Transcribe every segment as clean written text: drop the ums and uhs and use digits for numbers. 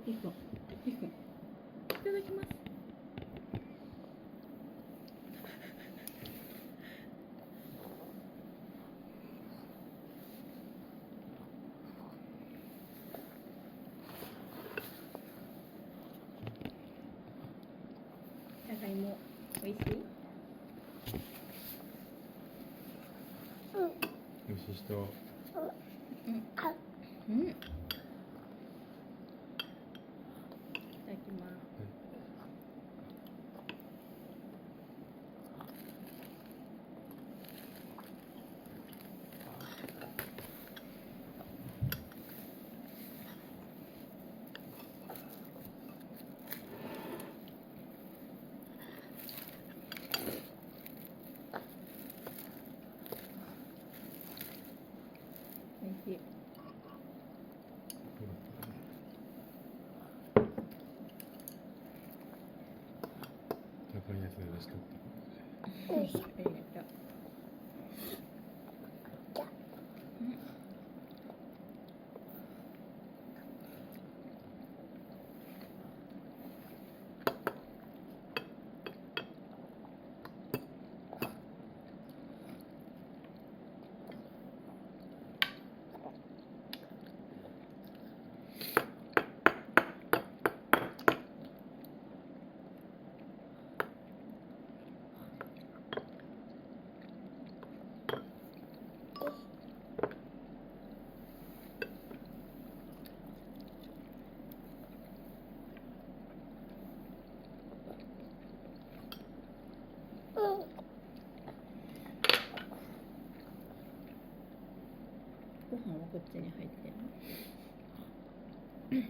いい子、いい子。いただきます。じゃがいも、おいしい？美味しい人。うん。うん。いただきます。おいしい。高いやつで出しとって。ありがとう。うん。ご飯はこっちに入ってるの？いいね。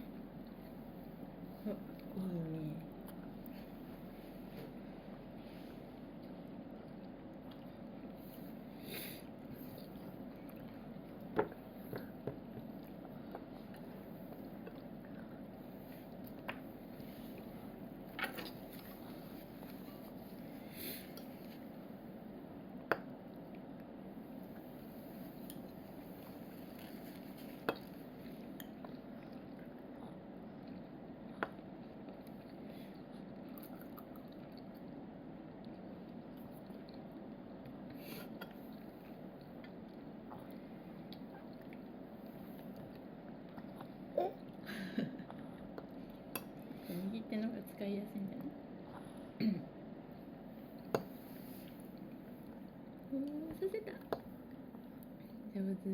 右手の方が使いやすいんじゃない？おー、させた。上手。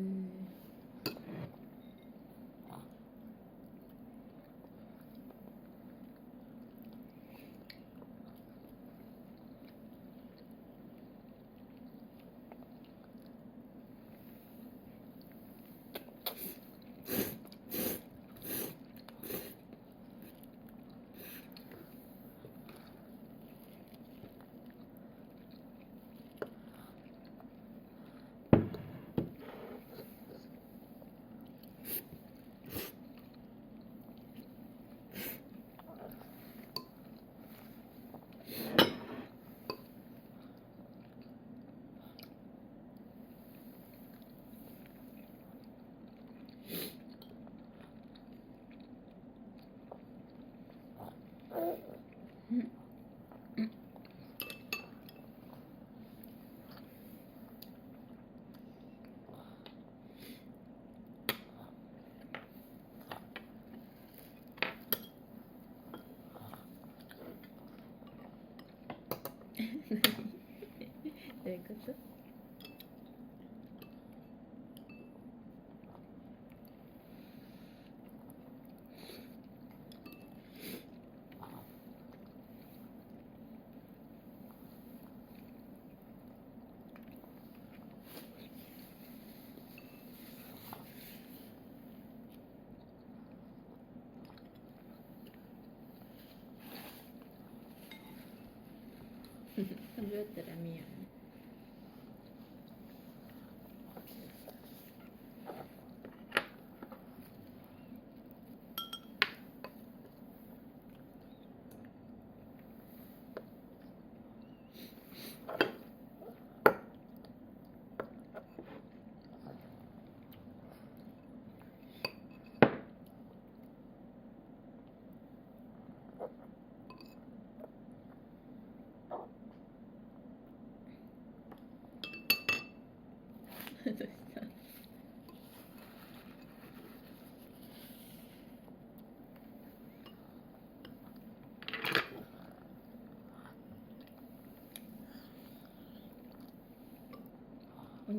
うん。どういうこと？食べたら見よね。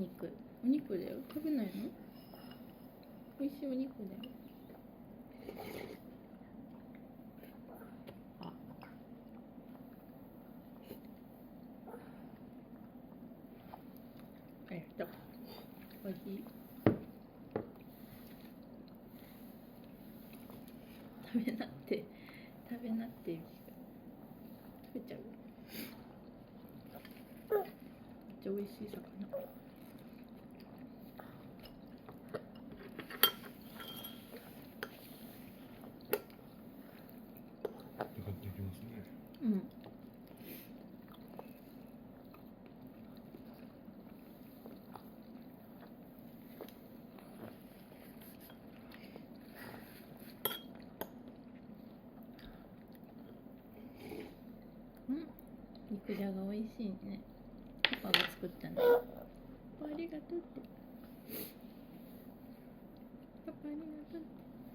肉。お肉だよ。食べないの？美味しいお肉だよ。あ。ありがとう。おいしい？食べなって。食べなって。食べちゃう？めっちゃ美味しい魚。かかっていきますね。うん。肉じゃが美味しいね。パパが作ったんだよ。パパありがとうって。パパありがとうって。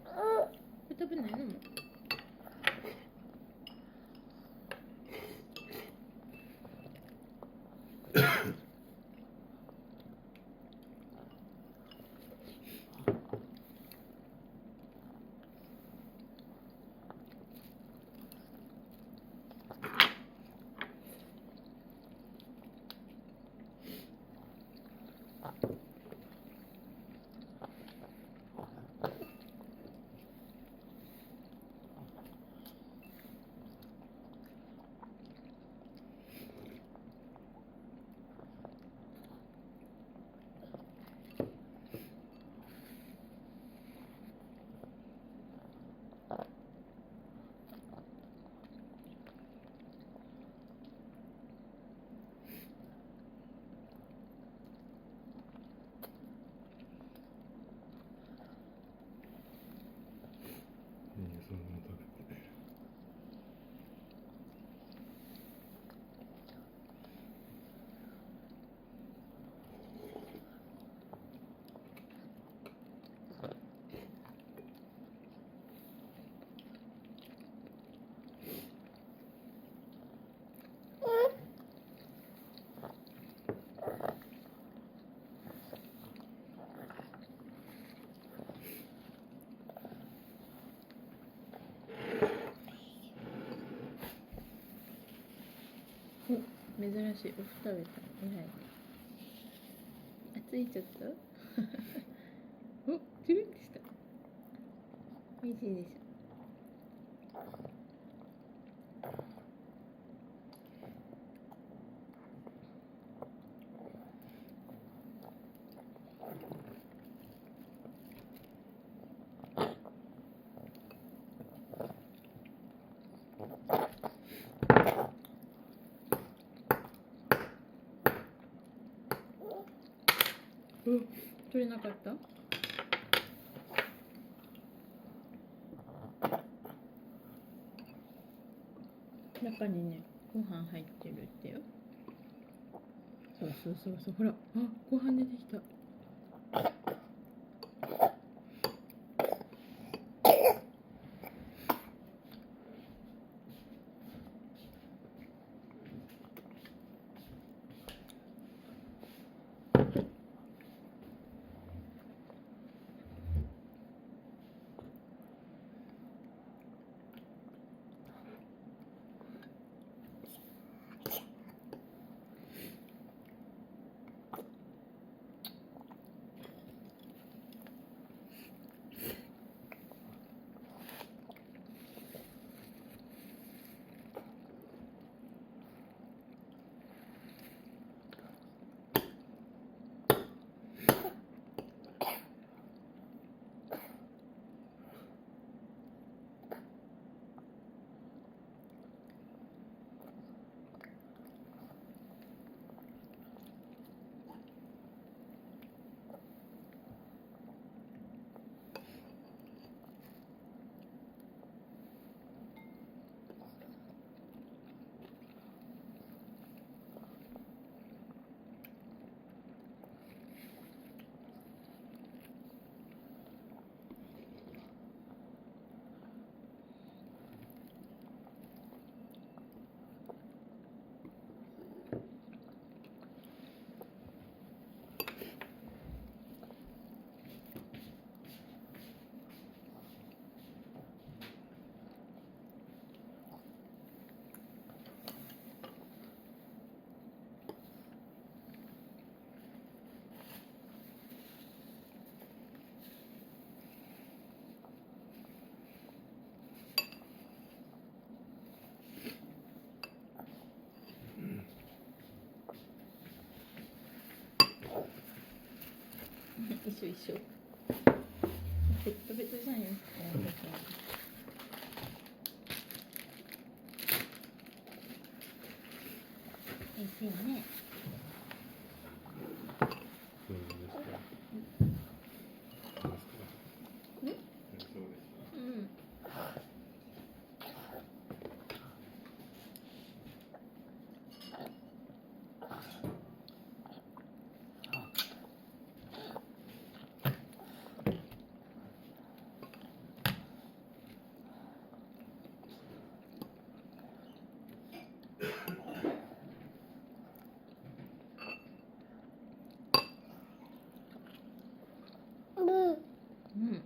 これ食べないの？もいいね、そのまま食べて。お、珍しい。お麩食べた。偉い。あ、ついちゃった？お、チュルンってした。美味しいでしょ。取れなかった？中にね、ご飯入ってるってよ。そうそうそうそう、ほら、あ、ご飯出てきた。緒一緒。ベトベトじゃんよ。美味しいね。どうですか。どうですか。うん？そうですか。うん。うん。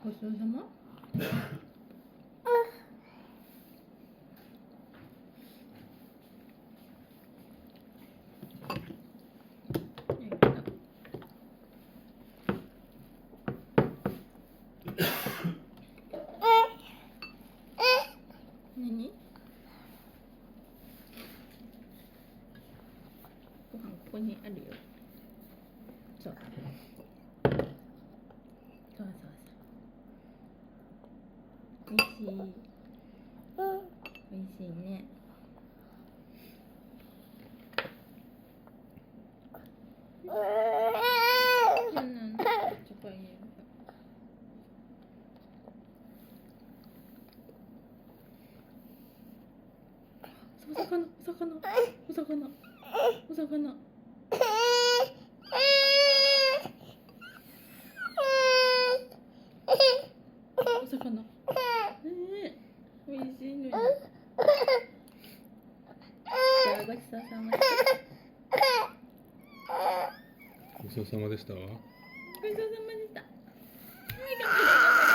ごちそうさま。何？ご飯ここにあるよ。そう。そうそうそう。美味しい。美味しいね。なんなん？ちょっとあげる。お魚、お魚、お魚、お魚。お魚。美味しいのに。じゃあごちそうさま。ごちそうさまでしたわ。ごちそうさまでした。はい、頑張れ頑張れ。